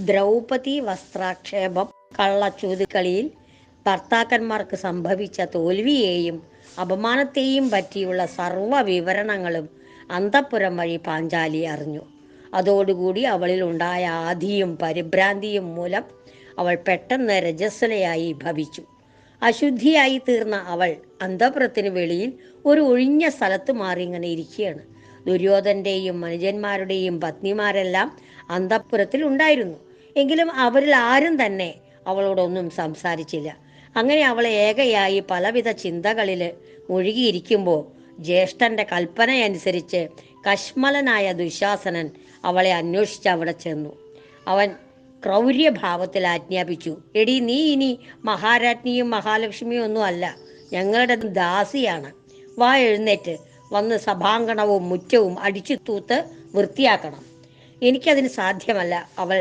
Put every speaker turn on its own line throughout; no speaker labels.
ദ്രൗപദി വസ്ത്രാക്ഷേപം കള്ളച്ചൂതുകളിയിൽ ഭർത്താക്കന്മാർക്ക് സംഭവിച്ച തോൽവിയെയും അപമാനത്തെയും പറ്റിയുള്ള സർവ്വ വിവരണങ്ങളും അന്തഃപുരം വഴി പാഞ്ചാലി അറിഞ്ഞു. അതോടുകൂടി അവളിൽ ഉണ്ടായ ആധിയും പരിഭ്രാന്തിയും മൂലം അവൾ പെട്ടെന്ന് രജസ്വലയായി ഭവിച്ചു. അശുദ്ധിയായി തീർന്ന അവൾ അന്തഃപുരത്തിന് വെളിയിൽ ഒരു ഒഴിഞ്ഞ സ്ഥലത്ത് മാറി ഇങ്ങനെ ഇരിക്കുകയാണ്. ദുര്യോധന്റെയും മനുജന്മാരുടെയും പത്നിമാരെല്ലാം അന്തഃപുരത്തിൽ ഉണ്ടായിരുന്നു. എങ്കിലും അവരിൽ ആരും തന്നെ അവളോടൊന്നും സംസാരിച്ചില്ല. അങ്ങനെ അവൾ ഏകയായി പലവിധ ചിന്തകളിൽ മുഴുകിയിരിക്കുമ്പോൾ ജ്യേഷ്ഠന്റെ കൽപ്പനയനുസരിച്ച് കശ്മലനായ ദുശാസനൻ അവളെ അന്വേഷിച്ച് അവിടെ ചെന്നു. അവൻ ക്രൗര്യഭാവത്തിൽ ആജ്ഞാപിച്ചു, എടി, നീ ഇനി മഹാരാജ്ഞിയും മഹാലക്ഷ്മിയും ഒന്നും അല്ല, ഞങ്ങളുടെ ദാസിയാണ്. വാ, എഴുന്നേറ്റ് വന്ന് സഭാങ്കണവും മുറ്റവും അടിച്ചു തൂത്ത് വൃത്തിയാക്കണം. എനിക്കതിന് സാധ്യമല്ല. അവൾ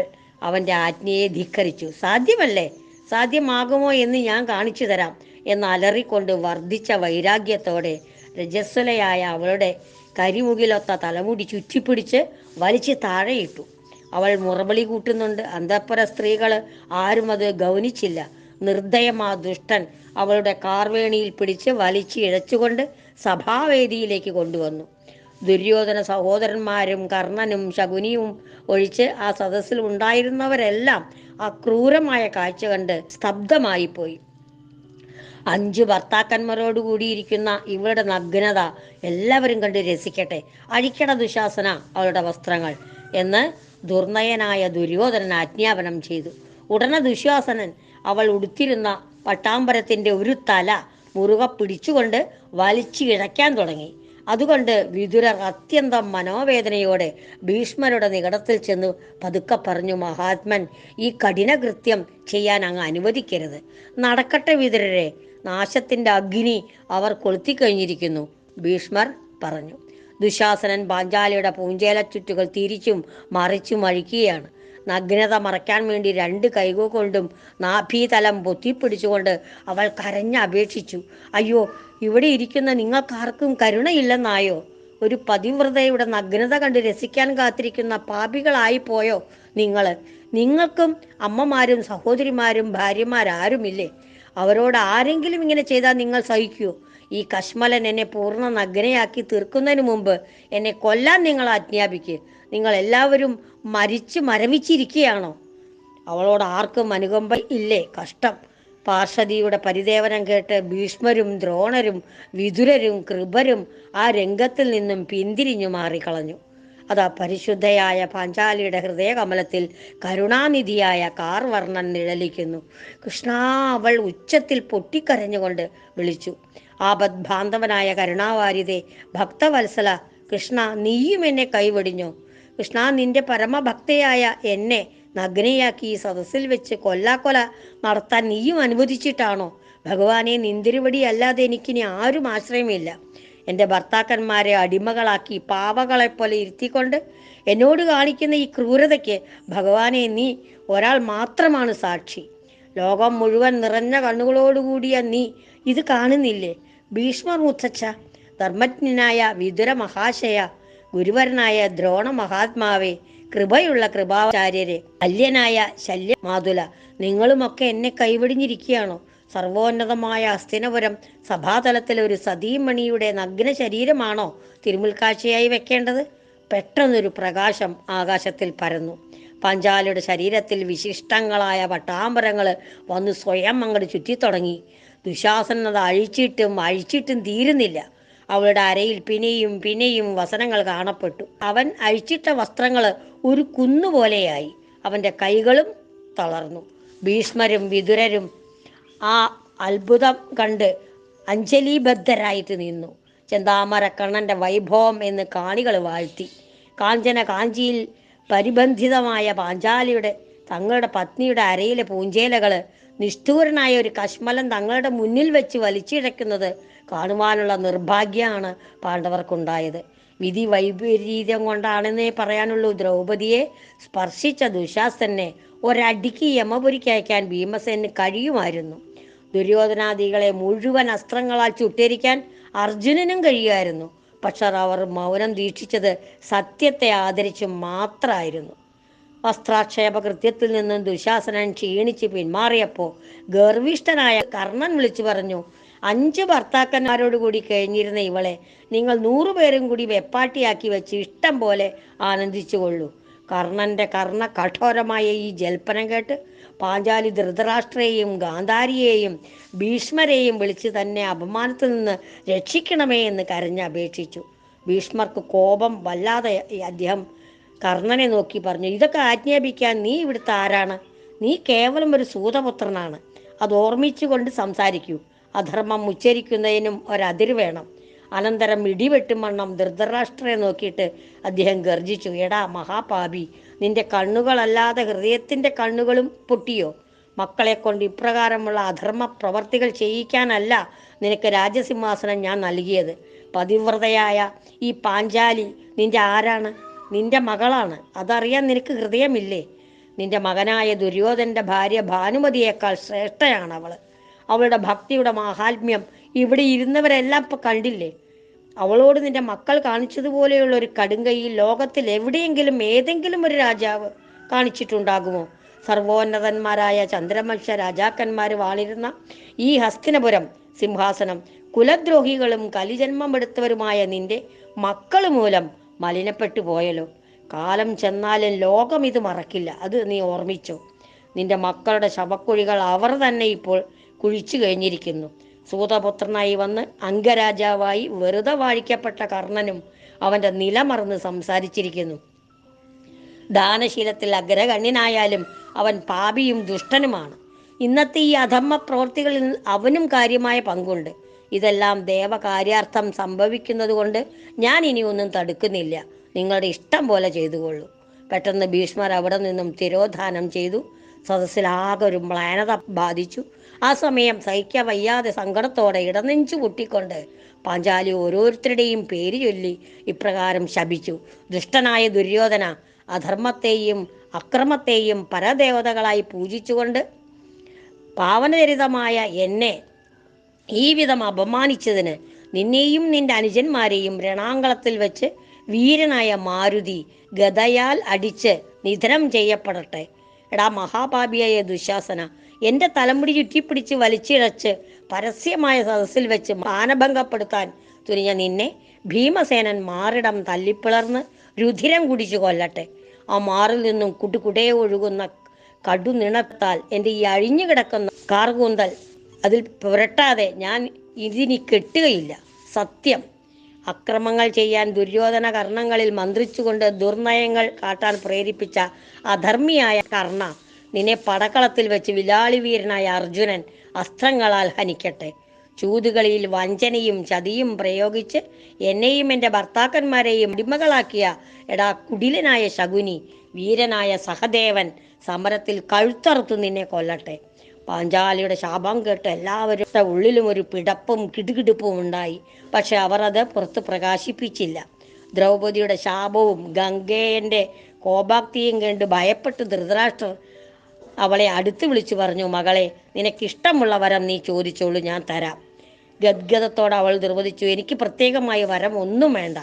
അവൻ്റെ ആജ്ഞയെ ധിക്കരിച്ചു. സാധ്യമല്ലേ? സാധ്യമാകുമോ എന്ന് ഞാൻ കാണിച്ചു തരാം എന്ന് അലറിക്കൊണ്ട് വർദ്ധിച്ച വൈരാഗ്യത്തോടെ രജസ്വലയായ അവളുടെ കരിമുകിലൊത്ത തലമുടി ചുറ്റിപ്പിടിച്ച് വലിച്ച് താഴെയിട്ടു. അവൾ മുറവിളി കൂട്ടുന്നുണ്ട്. അന്തഃപുര സ്ത്രീകൾ ആരും അത് ഗൗനിച്ചില്ല. നിർദ്ദയമാ ദുഷ്ടൻ അവളുടെ കാർവേണിയിൽ പിടിച്ച് വലിച്ച് ഇഴച്ചുകൊണ്ട് സഭാവേദിയിലേക്ക് കൊണ്ടുവന്നു. ദുര്യോധന സഹോദരന്മാരും കർണനും ശകുനിയും ഒഴിച്ച് ആ സദസ്സിൽ ഉണ്ടായിരുന്നവരെല്ലാം ആ ക്രൂരമായ കാഴ്ച കണ്ട് സ്തബ്ധമായി പോയി. 5 ഭർത്താക്കന്മാരോട് കൂടിയിരിക്കുന്ന ഇവളുടെ നഗ്നത എല്ലാവരും കണ്ട് രസിക്കട്ടെ. അഴിക്കട ദുശാസന അവളുടെ വസ്ത്രങ്ങൾ എന്ന് ദുർനയനായ ദുര്യോധനൻ ആജ്ഞാപനം ചെയ്തു. ഉടനെ ദുശാസനൻ അവൾ ഉടുത്തിരുന്ന പട്ടാമ്പരത്തിന്റെ ഒരു തല മുറുകെ പിടിച്ചുകൊണ്ട് വലിച്ചു ഇഴയ്ക്കാൻ തുടങ്ങി. അതുകൊണ്ട് വിതുരർ അത്യന്തം മനോവേദനയോടെ ഭീഷ്മരുടെ നികടത്തിൽ ചെന്ന് പതുക്കെ പറഞ്ഞു, മഹാത്മൻ, ഈ കഠിനകൃത്യം ചെയ്യാൻ അങ്ങ് അനുവദിക്കരുത്. നടക്കട്ടെ വിതുരരെ, നാശത്തിന്റെ അഗ്നി അവർ കൊളുത്തിക്കഴിഞ്ഞിരിക്കുന്നു. ഭീഷ്മർ പറഞ്ഞു. ദുശാസനൻ പാഞ്ചാലിയുടെ പൂഞ്ചേല ചുറ്റുകൾ തിരിച്ചും മറിച്ചും അഴിക്കുകയാണ്. നഗ്നത മറയ്ക്കാൻ വേണ്ടി 2 കൈകൾ കൊണ്ടും നാഭീതലം പൊത്തിപ്പിടിച്ചുകൊണ്ട് അവൾ കരഞ്ഞപേക്ഷിച്ചു, അയ്യോ, ഇവിടെ ഇരിക്കുന്ന നിങ്ങൾക്കാർക്കും കരുണയില്ലെന്നായോ? ഒരു പതിവ്രതയുടെ നഗ്നത കണ്ട് രസിക്കാൻ കാത്തിരിക്കുന്ന പാപികളായി പോയോ നിങ്ങൾക്കും അമ്മമാരും സഹോദരിമാരും ഭാര്യമാരാരുമില്ലേ? അവരോട് ആരെങ്കിലും ഇങ്ങനെ ചെയ്താൽ നിങ്ങൾ സഹിക്കുമോ? ഈ കശ്മലൻ എന്നെ പൂർണ്ണ നഗ്നയാക്കി തീർക്കുന്നതിന് മുമ്പ് എന്നെ കൊല്ലാൻ നിങ്ങൾ ആജ്ഞാപിക്കുക. നിങ്ങൾ എല്ലാവരും മരവിച്ചിരിക്കുകയാണോ? അവളോട് ആർക്കും അനുകമ്പ ഇല്ലേ? കഷ്ടം. പാർഷദിയുടെ പരിദേവനം കേട്ട് ഭീഷ്മരും ദ്രോണരും വിതുരരും കൃപരും ആ രംഗത്തിൽ നിന്നും പിന്തിരിഞ്ഞു മാറിക്കളഞ്ഞു. അതാ പരിശുദ്ധയായ പാഞ്ചാലിയുടെ ഹൃദയകമലത്തിൽ കരുണാനിധിയായ കാർവർണ്ണൻ നിഴലിക്കുന്നു. കൃഷ്ണ, അവൾ ഉച്ചത്തിൽ പൊട്ടിക്കരഞ്ഞുകൊണ്ട് വിളിച്ചു. ആപദ്ബാന്ധവനായ കരുണാവാരിതേ, ഭക്തവത്സല കൃഷ്ണ, നീയും എന്നെ കൈവെടിഞ്ഞോ? കൃഷ്ണ, നിന്റെ പരമഭക്തയായ എന്നെ നഗ്നയാക്കി ഈ സദസ്സിൽ വെച്ച് കൊല്ലാക്കൊല നടത്താൻ നീയും അനുവദിച്ചിട്ടാണോ? ഭഗവാനെ, നിന്തിരുവടി അല്ലാതെ എനിക്കിനി ആരും ആശ്രയമില്ല. എൻ്റെ ഭർത്താക്കന്മാരെ അടിമകളാക്കി പാവകളെപ്പോലെ ഇരുത്തിക്കൊണ്ട് എന്നോട് കാണിക്കുന്ന ഈ ക്രൂരതയ്ക്ക് ഭഗവാനെ, നീ ഒരാൾ മാത്രമാണ് സാക്ഷി. ലോകം മുഴുവൻ നിറഞ്ഞ കണ്ണുകളോടുകൂടിയ നീ ഇത് കാണുന്നില്ലേ? ഭീഷ്മർ മുത്തച്ഛ, ധർമ്മജ്ഞനായ വിതുര മഹാശയ, ഗുരുവരനായ ദ്രോണ മഹാത്മാവേ, കൃപയുള്ള കൃപാചാര്യരെ, അല്യനായ ശല്യമാതുല, നിങ്ങളുമൊക്കെ എന്നെ കൈവെടിഞ്ഞിരിക്കുകയാണോ? സർവോന്നതമായ ഹസ്തിനപുരം സഭാതലത്തിലെ ഒരു സതീമണിയുടെ നഗ്ന ശരീരമാണോ തിരുമുൽക്കാഴ്ചയായി വെക്കേണ്ടത്? പെട്ടെന്നൊരു പ്രകാശം ആകാശത്തിൽ പരന്നു. പാഞ്ചാലിയുടെ ശരീരത്തിൽ വിശിഷ്ടങ്ങളായ പട്ടാമ്പരങ്ങൾ വന്ന് സ്വയം അങ്ങോട്ട് ചുറ്റിത്തുടങ്ങി. ദുശാസനൻ അത് അഴിച്ചിട്ടും തീരുന്നില്ല. അവളുടെ അരയിൽ പിന്നെയും വസനങ്ങൾ കാണപ്പെട്ടു. അവൻ അഴിച്ചിട്ട വസ്ത്രങ്ങൾ ഒരു കുന്നുപോലെയായി. അവൻ്റെ കൈകളും തളർന്നു. ഭീഷ്മരും വിതുരരും ആ അത്ഭുതം കണ്ട് അഞ്ജലിബദ്ധരായിട്ട് നിന്നു. ചെന്താമരക്കണ്ണൻ്റെ വൈഭവം എന്ന് കാണികൾ വാഴ്ത്തി. കാഞ്ചിയിൽ പരിബന്ധിതമായ പാഞ്ചാലിയുടെ തങ്ങളുടെ പത്നിയുടെ അരയിലെ പൂഞ്ചേലകൾ നിഷ്ഠൂരനായ ഒരു കശ്മലൻ തങ്ങളുടെ മുന്നിൽ വെച്ച് വലിച്ചിഴയ്ക്കുന്നത് കാണുവാനുള്ള നിർഭാഗ്യമാണ് പാണ്ഡവർക്കുണ്ടായത്. വിധി വൈപരീത്യം കൊണ്ടാണെന്നേ പറയാനുള്ളൂ. ദ്രൗപദിയെ സ്പർശിച്ച ദുശാസനെ ഒരടിക്ക് യമപുരിക്ക് അയക്കാൻ ഭീമസേന് കഴിയുമായിരുന്നു. ദുര്യോധനാദികളെ മുഴുവൻ അസ്ത്രങ്ങളാൽ ചുട്ടേരിക്കാൻ അർജുനനും കഴിയുമായിരുന്നു. പക്ഷെ അവർ മൗനം ദീക്ഷിച്ചത് സത്യത്തെ ആദരിച്ചു മാത്രമായിരുന്നു. വസ്ത്രാക്ഷേപ കൃത്യത്തിൽ നിന്നും ദുശാസനൻ ക്ഷീണിച്ച് പിന്മാറിയപ്പോൾ ഗർവിഷ്ഠനായ കർണൻ വിളിച്ചു പറഞ്ഞു, 5 ഭർത്താക്കന്മാരോടുകൂടി കഴിഞ്ഞിരുന്ന ഇവളെ നിങ്ങൾ 100 പേരും കൂടി വെപ്പാട്ടിയാക്കി വെച്ച് ഇഷ്ടം പോലെ ആനന്ദിച്ചുകൊള്ളൂ. കർണന്റെ കഠോരമായ ഈ ജൽപ്പനം കേട്ട് പാഞ്ചാലി ധൃതരാഷ്ട്രയെയും ഗാന്ധാരിയെയും ഭീഷ്മരെയും വിളിച്ച് തന്നെ അപമാനത്തിൽ നിന്ന് രക്ഷിക്കണമേ എന്ന് കരഞ്ഞപേക്ഷിച്ചു. ഭീഷ്മർക്ക് കോപം വല്ലാതെ അദ്ദേഹം കർണനെ നോക്കി പറഞ്ഞു, ഇതൊക്കെ ആജ്ഞാപിക്കാൻ നീ ഇവിടുത്തെ ആരാണ്? നീ കേവലം ഒരു സൂതപുത്രനാണ്. അത് ഓർമ്മിച്ചുകൊണ്ട് സംസാരിക്കൂ. അധർമ്മം ഉച്ചരിക്കുന്നതിനും ഒരതിര് വേണം. അനന്തരം ഇടിവെട്ടും വണ്ണം ധൃതരാഷ്ട്രയെ നോക്കിയിട്ട് അദ്ദേഹം ഗർജിച്ചു, എടാ മഹാപാപി, നിന്റെ കണ്ണുകളല്ലാതെ ഹൃദയത്തിൻ്റെ കണ്ണുകളും പൊട്ടിയോ? മക്കളെ കൊണ്ട് ഇപ്രകാരമുള്ള അധർമ്മ പ്രവർത്തികൾ ചെയ്യിക്കാനല്ല നിനക്ക് രാജസിംഹാസനം ഞാൻ നൽകിയത്. പതിവ്രതയായ ഈ പാഞ്ചാലി നിന്റെ ആരാണ്? നിന്റെ മകളാണ്. അതറിയാൻ നിനക്ക് ഹൃദയമില്ലേ? നിന്റെ മകനായ ദുര്യോധനന്റെ ഭാര്യ ഭാനുമതിയേക്കാൾ ശ്രേഷ്ഠയാണ് അവള്. അവളുടെ ഭക്തിയുടെ മാഹാത്മ്യം ഇവിടെ ഇരുന്നവരെല്ലാം ഇപ്പൊ കണ്ടില്ലേ? അവളോട് നിന്റെ മക്കൾ കാണിച്ചതുപോലെയുള്ള ഒരു കടുങ്കൈയിൽ ലോകത്തിൽ എവിടെയെങ്കിലും ഏതെങ്കിലും ഒരു രാജാവ് കാണിച്ചിട്ടുണ്ടാകുമോ? സർവോന്നതന്മാരായ ചന്ദ്രവംശ രാജാക്കന്മാർ വാണിരുന്ന ഈ ഹസ്തിനപുരം സിംഹാസനം കുലദ്രോഹികളും കലിജന്മമെടുത്തവരുമായ നിന്റെ മക്കൾ മൂലം മലിനപ്പെട്ടു പോയല്ലോ. കാലം ചെന്നാലും ലോകം ഇത് മറക്കില്ല. അത് നീ ഓർമ്മിച്ചോ. നിന്റെ മക്കളുടെ ശവക്കുഴികൾ അവർ തന്നെ ഇപ്പോൾ കുഴിച്ചു കഴിഞ്ഞിരിക്കുന്നു. സൂതപുത്രനായി വന്ന് അംഗരാജാവായി വെറുതെ വാഴിക്കപ്പെട്ട കർണനും അവന്റെ നിലമറന്ന് സംസാരിച്ചിരിക്കുന്നു. ദാനശീലത്തിൽ അഗ്രഗണ്യനായാലും അവൻ പാപിയും ദുഷ്ടനുമാണ്. ഇന്നത്തെ ഈ അധമ്മ പ്രവൃത്തികളിൽ അവനും കാര്യമായ പങ്കുണ്ട്. ഇതെല്ലാം ദേവകാര്യാർത്ഥം സംഭവിക്കുന്നത് കൊണ്ട് ഞാൻ ഇനി ഒന്നും തടുക്കുന്നില്ല. നിങ്ങളുടെ ഇഷ്ടം പോലെ ചെയ്തുകൊള്ളൂ. പെട്ടെന്ന് ഭീഷ്മർ അവിടെ നിന്നും തിരോധാനം ചെയ്തു. സദസ്സിലാകെ ഒരു മ്ലാനത ബാധിച്ചു. ആ സമയം സഹിക്കാൻ വയ്യാതെ സങ്കടത്തോടെ ഇടനെഞ്ചു പൊട്ടിക്കൊണ്ട് പാഞ്ചാലി ഓരോരുത്തരുടെയും പേര് ചൊല്ലി ഇപ്രകാരം ശപിച്ചു, ദുഷ്ടനായ ദുര്യോധന, അധർമ്മത്തെയും അക്രമത്തെയും പരദേവതകളായി പൂജിച്ചുകൊണ്ട് പാവനചരിതമായ എന്നെ ഈ വിധം അപമാനിച്ചതിന് നിന്നെയും നിന്റെ അനുജന്മാരെയും രണാങ്കളത്തിൽ വെച്ച് വീരനായ മാരുതി ഗദയാൽ അടിച്ച് നിധനം ചെയ്യപ്പെടട്ടെ. എടാ മഹാപാപിയായ ദുശാസന, എൻ്റെ തലമുടി ചുറ്റിപ്പിടിച്ച് വലിച്ചിഴച്ച് പരസ്യമായ സദസ്സിൽ വെച്ച് മാനഭംഗപ്പെടുത്താൻ തുനിഞ്ഞ നിന്നെ ഭീമസേനൻ മാറിടം തല്ലിപ്പിളർന്ന് രുധിരം കുടിച്ചു കൊല്ലട്ടെ. ആ മാറിൽ നിന്നും കുടുകുടേ ഒഴുകുന്ന കടുനിണത്താൽ എൻ്റെ ഈ അഴിഞ്ഞു കിടക്കുന്ന കാർകൂന്തൽ അതിൽ പുരട്ടാതെ ഞാൻ ഇതിനി കെട്ടുകയില്ല. സത്യം. അക്രമങ്ങൾ ചെയ്യാൻ ദുര്യോധന കർണങ്ങളിൽ മന്ത്രിച്ചുകൊണ്ട് ദുർനയങ്ങൾ കാട്ടാൻ പ്രേരിപ്പിച്ച അധർമ്മിയായ കർണ, നിന്നെ പടക്കളത്തിൽ വെച്ച് വിലാളി വീരനായ അർജുനൻ അസ്ത്രങ്ങളാൽ ഹനിക്കട്ടെ. ചൂതുകളിയിൽ വഞ്ചനയും ചതിയും പ്രയോഗിച്ച് എന്നെയും എൻ്റെ ഭർത്താക്കന്മാരെയും അടിമകളാക്കിയ എടാ കുടിലനായ ശകുനി, വീരനായ സഹദേവൻ സമരത്തിൽ കഴുത്തറുത്തു നിന്നെ കൊല്ലട്ടെ. പാഞ്ചാലിയുടെ ശാപം കേട്ട് എല്ലാവരുടെ ഉള്ളിലും ഒരു പിടപ്പും കിടുകിടുപ്പും ഉണ്ടായി. പക്ഷെ അവർ അത് പുറത്ത് പ്രകാശിപ്പിച്ചില്ല. ദ്രൗപദിയുടെ ശാപവും ഗംഗേയൻ്റെ കോപാക്തിയും കണ്ട് ഭയപ്പെട്ട് ധൃതരാഷ്ട്രർ അവളെ അടുത്ത് വിളിച്ചു പറഞ്ഞു, മകളെ, നിനക്കിഷ്ടമുള്ള വരം നീ ചോദിച്ചോളൂ, ഞാൻ തരാം. ഗദ്ഗതത്തോടെ അവൾ നിർവചിച്ചു, എനിക്ക് പ്രത്യേകമായ വരം ഒന്നും വേണ്ട.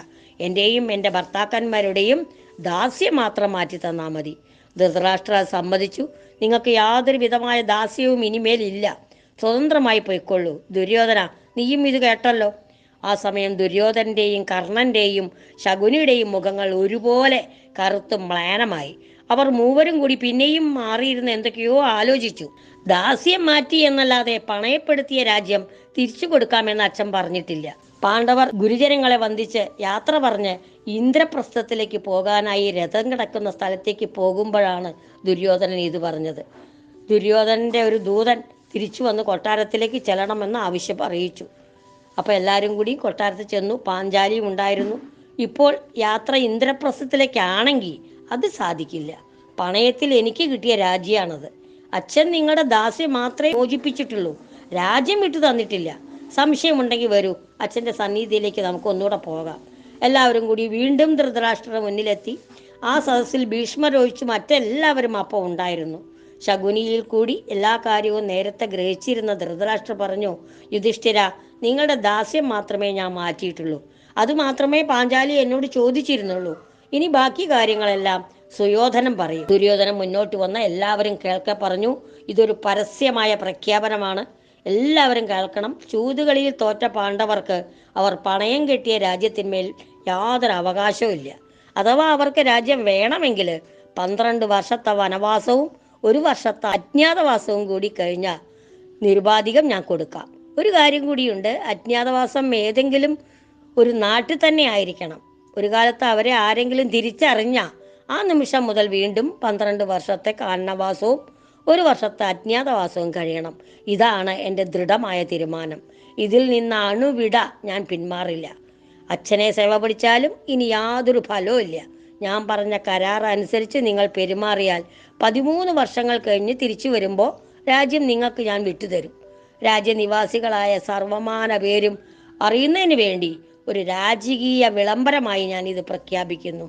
എൻ്റെയും എൻ്റെ ഭർത്താക്കന്മാരുടെയും ദാസ്യം മാത്രം മാറ്റി തന്നാൽ മതി. ധൃതരാഷ്ട്ര സമ്മതിച്ചു. നിങ്ങൾക്ക് യാതൊരു വിധമായ ദാസ്യവും ഇനിമേലില്ല. സ്വതന്ത്രമായി പോയിക്കൊള്ളൂ. ദുര്യോധന, നീയും ഇത് കേട്ടല്ലോ. ആ സമയം ദുര്യോധനൻ്റെയും കർണൻ്റെയും ശകുനിയുടെയും മുഖങ്ങൾ ഒരുപോലെ കറുത്തും മ്ലാനമായി. അവർ മൂവരും കൂടി പിന്നെയും മാറിയിരുന്ന് എന്തൊക്കെയോ ആലോചിച്ചു. ദാസ്യം മാറ്റി എന്നല്ലാതെ പണയപ്പെടുത്തിയ രാജ്യം തിരിച്ചു കൊടുക്കാമെന്ന് അച്ഛൻ പറഞ്ഞിട്ടില്ല. പാണ്ഡവർ ഗുരുജനങ്ങളെ വന്ദിച്ച് യാത്ര പറഞ്ഞ് ഇന്ദ്രപ്രസ്ഥത്തിലേക്ക് പോകാനായി രഥം കിടക്കുന്ന സ്ഥലത്തേക്ക് പോകുമ്പോഴാണ് ദുര്യോധനൻ ഇത് പറഞ്ഞത്. ദുര്യോധനൻ്റെ ഒരു ദൂതൻ തിരിച്ചു വന്ന് കൊട്ടാരത്തിലേക്ക് ചെല്ലണമെന്ന് ആവശ്യം അറിയിച്ചു. അപ്പോൾ എല്ലാവരും കൂടി കൊട്ടാരത്തിൽ ചെന്നു. പാഞ്ചാലിയും ഉണ്ടായിരുന്നു. ഇപ്പോൾ യാത്ര ഇന്ദ്രപ്രസ്ഥത്തിലേക്കാണെങ്കിൽ അത് സാധിക്കില്ല. പണയത്തിൽ എനിക്ക് കിട്ടിയ രാജ്യമാണത്. അച്ഛൻ നിങ്ങളുടെ ദാസ്യം മാത്രമേ മോചിപ്പിച്ചിട്ടുള്ളൂ, രാജ്യം വിട്ടു തന്നിട്ടില്ല. സംശയമുണ്ടെങ്കിൽ വരൂ, അച്ഛൻ്റെ സന്നിധിയിലേക്ക് നമുക്ക് ഒന്നുകൂടെ പോകാം. എല്ലാവരും കൂടി വീണ്ടും ധൃതരാഷ്ട്രയുടെ മുന്നിലെത്തി. ആ സദസ്സിൽ ഭീഷ്മരൊഴിച്ച് മറ്റെല്ലാവരും അപ്പോൾ ഉണ്ടായിരുന്നു. ശകുനിയിൽ കൂടി എല്ലാ കാര്യവും നേരത്തെ ഗ്രഹിച്ചിരുന്ന ധൃതരാഷ്ട്ര പറഞ്ഞു, യുധിഷ്ഠിര, നിങ്ങളുടെ ദാസ്യം മാത്രമേ ഞാൻ മാറ്റിയിട്ടുള്ളൂ. അതുമാത്രമേ പാഞ്ചാലി എന്നോട് ചോദിച്ചിരുന്നുള്ളൂ. ഇനി ബാക്കി കാര്യങ്ങളെല്ലാം സുയോധനം പറയും. ദുര്യോധനൻ മുന്നോട്ട് വന്ന എല്ലാവരും കേൾക്കെ പറഞ്ഞു, ഇതൊരു പരസ്യമായ പ്രഖ്യാപനമാണ്, എല്ലാവരും കേൾക്കണം. ചൂതുകളിയിൽ തോറ്റ പാണ്ഡവർക്ക് അവർ പണയം കെട്ടിയ രാജ്യത്തിന്മേൽ യാതൊരു അവകാശവും ഇല്ല. അഥവാ അവർക്ക് രാജ്യം വേണമെങ്കിൽ 12 വർഷത്തെ വനവാസവും 1 വർഷത്തെ അജ്ഞാതവാസവും കൂടി കഴിഞ്ഞാൽ നിരുപാധികം ഞാൻ കൊടുക്കാം. ഒരു കാര്യം കൂടിയുണ്ട്, അജ്ഞാതവാസം ഏതെങ്കിലും ഒരു നാട്ടിൽ തന്നെ ആയിരിക്കണം. ഒരു കാലത്ത് അവരെ ആരെങ്കിലും തിരിച്ചറിഞ്ഞ ആ നിമിഷം മുതൽ വീണ്ടും 12 വർഷത്തെ കാനനവാസവും 1 വർഷത്തെ അജ്ഞാതവാസവും കഴിയണം. ഇതാണ് എൻ്റെ ദൃഢമായ തീരുമാനം. ഇതിൽ നിന്ന് അണുവിട ഞാൻ പിന്മാറില്ല. അച്ഛനെ സേവ പിടിച്ചാലും ഇനി യാതൊരു ഫലവും ഇല്ല. ഞാൻ പറഞ്ഞ കരാർ അനുസരിച്ച് നിങ്ങൾ പെരുമാറിയാൽ 13 വർഷങ്ങൾ കഴിഞ്ഞ് തിരിച്ചു വരുമ്പോൾ രാജ്യം നിങ്ങൾക്ക് ഞാൻ വിട്ടുതരും. രാജ്യനിവാസികളായ സർവമാന പേരും അറിയുന്നതിന് വേണ്ടി ഒരു രാജകീയ വിളംബരമായി ഞാൻ ഇത് പ്രഖ്യാപിക്കുന്നു.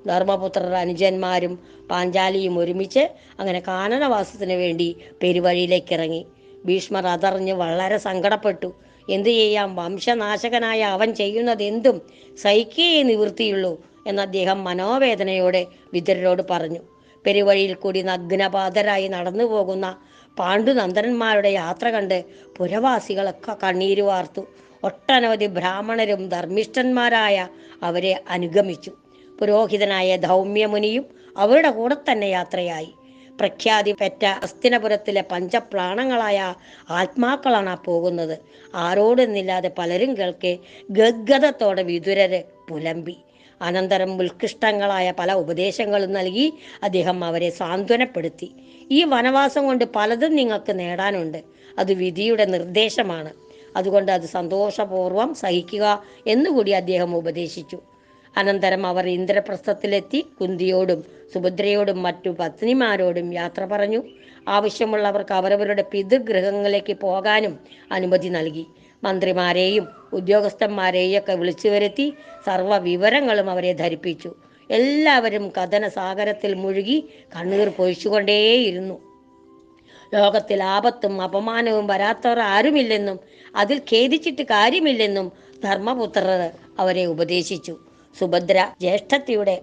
ധർമ്മപുത്രർ അനുജന്മാരും പാഞ്ചാലിയും ഒരുമിച്ച് അങ്ങനെ കാനനവാസത്തിന് വേണ്ടി പെരുവഴിയിലേക്ക് ഇറങ്ങി. ഭീഷ്മർ അതറിഞ്ഞ് വളരെ സങ്കടപ്പെട്ടു. എന്തു ചെയ്യാം, വംശനാശകനായ അവൻ ചെയ്യുന്നത് എന്തും സഹിക്കേ നിവൃത്തിയുള്ളൂ എന്ന് അദ്ദേഹം മനോവേദനയോടെ വിതുരരോട് പറഞ്ഞു. പെരുവഴിയിൽ കൂടി നഗ്നപാതരായി നടന്നു പോകുന്ന പാണ്ഡുനന്ദനന്മാരുടെ യാത്ര കണ്ട് പുരവാസികളൊക്കെ കണ്ണീര് വാർത്തു. ഒട്ടനവധി ബ്രാഹ്മണരും ധർമ്മിഷ്ഠന്മാരായ അവരെ അനുഗമിച്ചു. പുരോഹിതനായ ധൗമ്യമുനിയും അവരുടെ കൂടെ തന്നെ യാത്രയായി. പ്രഖ്യാതി പെറ്റ ഹസ്തിനപുരത്തിലെ പഞ്ചപ്രാണങ്ങളായ ആത്മാക്കളാണ് ആ പോകുന്നത്. ആരോടെന്നില്ലാതെ പലരും കേൾക്കെ ഗദ്ഗതത്തോടെ വിതുരര് പുലമ്പി. അനന്തരം ഉത്കൃഷ്ടങ്ങളായ പല ഉപദേശങ്ങളും നൽകി അദ്ദേഹം അവരെ സാന്ത്വനപ്പെടുത്തി. ഈ വനവാസം കൊണ്ട് പലതും നിങ്ങൾക്ക് നേടാനുണ്ട്. അത് വിധിയുടെ നിർദ്ദേശമാണ്. അതുകൊണ്ട് അത് സന്തോഷപൂർവ്വം സഹിക്കുക എന്നുകൂടി അദ്ദേഹം ഉപദേശിച്ചു. അനന്തരം അവർ ഇന്ദ്രപ്രസ്ഥത്തിലെത്തി കുന്തിയോടും സുഭദ്രയോടും മറ്റു പത്നിമാരോടും യാത്ര പറഞ്ഞു. ആവശ്യമുള്ളവർക്ക് അവരവരുടെ പിതൃഗൃഹങ്ങളിലേക്ക് പോകാനും അനുമതി നൽകി. മന്ത്രിമാരെയും ഉദ്യോഗസ്ഥന്മാരെയും ഒക്കെ വിളിച്ചു വരുത്തി സർവ്വ വിവരങ്ങളും അവരെ ധരിപ്പിച്ചു. എല്ലാവരും കഥന സാഗരത്തിൽ മുഴുകി കണ്ണീർ പൊഴിച്ചുകൊണ്ടേയിരുന്നു. ലോകത്തിൽ ആപത്തും അപമാനവും വരാത്തവർ ആരുമില്ലെന്നും അതിൽ ഖേദിച്ചിട്ട് കാര്യമില്ലെന്നും ധർമ്മപുത്രർ അവരെ ഉപദേശിച്ചു. സുഭദ്ര ജ്യേഷ്ഠത്തിയുടെ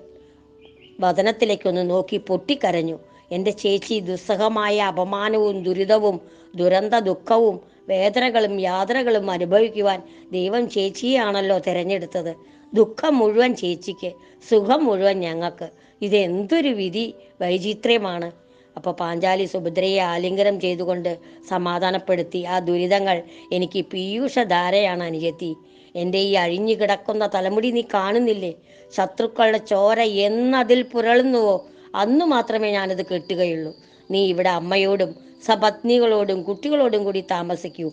വദനത്തിലേക്കൊന്ന് നോക്കി പൊട്ടിക്കരഞ്ഞു. എൻ്റെ ചേച്ചി ദുസ്സഹമായ അപമാനവും ദുരിതവും ദുരന്ത ദുഃഖവും വേദനകളും യാതനകളും അനുഭവിക്കുവാൻ ദൈവം ചേച്ചിയാണല്ലോ തിരഞ്ഞെടുത്തത്. ദുഃഖം മുഴുവൻ ചേച്ചിക്ക്, സുഖം മുഴുവൻ ഞങ്ങൾക്ക്. ഇതെന്തൊരു വിധി വൈചിത്ര്യമാണ്. അപ്പോൾ പാഞ്ചാലി സുഭദ്രയെ ആലിംഗനം ചെയ്തുകൊണ്ട് സമാധാനപ്പെടുത്തി, ആ ദുരിതങ്ങൾ എനിക്ക് പീയൂഷധാരയാണ് അനുജത്തി. എൻ്റെ ഈ അഴിഞ്ഞു കിടക്കുന്ന തലമുടി നീ കാണുന്നില്ലേ? ശത്രുക്കളുടെ ചോര എന്നതിൽ പുരളുന്നുവോ അന്നു മാത്രമേ ഞാനത് കെട്ടുകയുള്ളൂ. നീ ഇവിടെ അമ്മയോടും സപത്നികളോടും കുട്ടികളോടും കൂടി താമസിക്കൂ.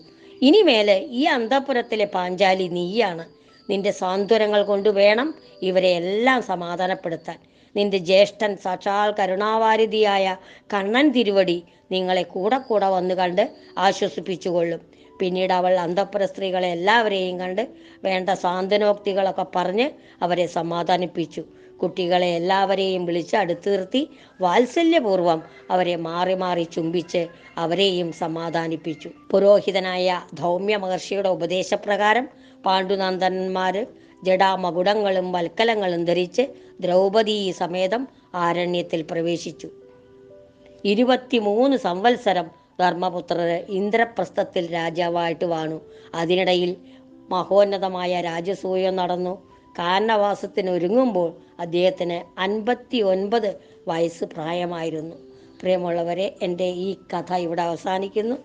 ഇനിമേലെ ഈ അന്തഃപുരത്തിലെ പാഞ്ചാലി നീയാണ്. നിന്റെ സാന്ത്വനങ്ങൾ കൊണ്ട് വേണം ഇവരെ എല്ലാം സമാധാനപ്പെടുത്താൻ. നിന്റെ ജ്യേഷ്ഠൻ സാക്ഷാൽ കരുണാവാരിധിയായ കണ്ണൻ തിരുവടി നിങ്ങളെ കൂടെ കൂടെ വന്ന് കണ്ട് ആശ്വസിപ്പിച്ചുകൊള്ളും. പിന്നീട് അവൾ അന്തഃപുര സ്ത്രീകളെ എല്ലാവരെയും കണ്ട് വേണ്ട സാന്ത്വനോക്തികളൊക്കെ പറഞ്ഞ് അവരെ സമാധാനിപ്പിച്ചു. കുട്ടികളെ എല്ലാവരെയും വിളിച്ച് അടുത്ത് നിർത്തി വാത്സല്യപൂർവ്വം അവരെ മാറി മാറി ചുംബിച്ച് അവരെയും സമാധാനിപ്പിച്ചു. പുരോഹിതനായ ധൗമ്യ മഹർഷിയുടെ ഉപദേശപ്രകാരം പാണ്ഡുനന്ദന്മാര് ജടാമകുടങ്ങളും വൽക്കലങ്ങളും ധരിച്ച് ദ്രൗപദീ സമേതം ആരണ്യത്തിൽ പ്രവേശിച്ചു. 23 സംവത്സരം ധർമ്മപുത്രർ ഇന്ദ്രപ്രസ്ഥത്തിൽ രാജാവായിട്ട് വാണു. അതിനിടയിൽ മഹോന്നതമായ രാജസൂയം നടന്നു. കാനനവാസത്തിന് ഒരുങ്ങുമ്പോൾ അദ്ദേഹത്തിന് 59 വയസ്സ് പ്രായമായിരുന്നു. പ്രിയമുള്ളവരെ, എൻ്റെ ഈ കഥ ഇവിടെ അവസാനിക്കുന്നു.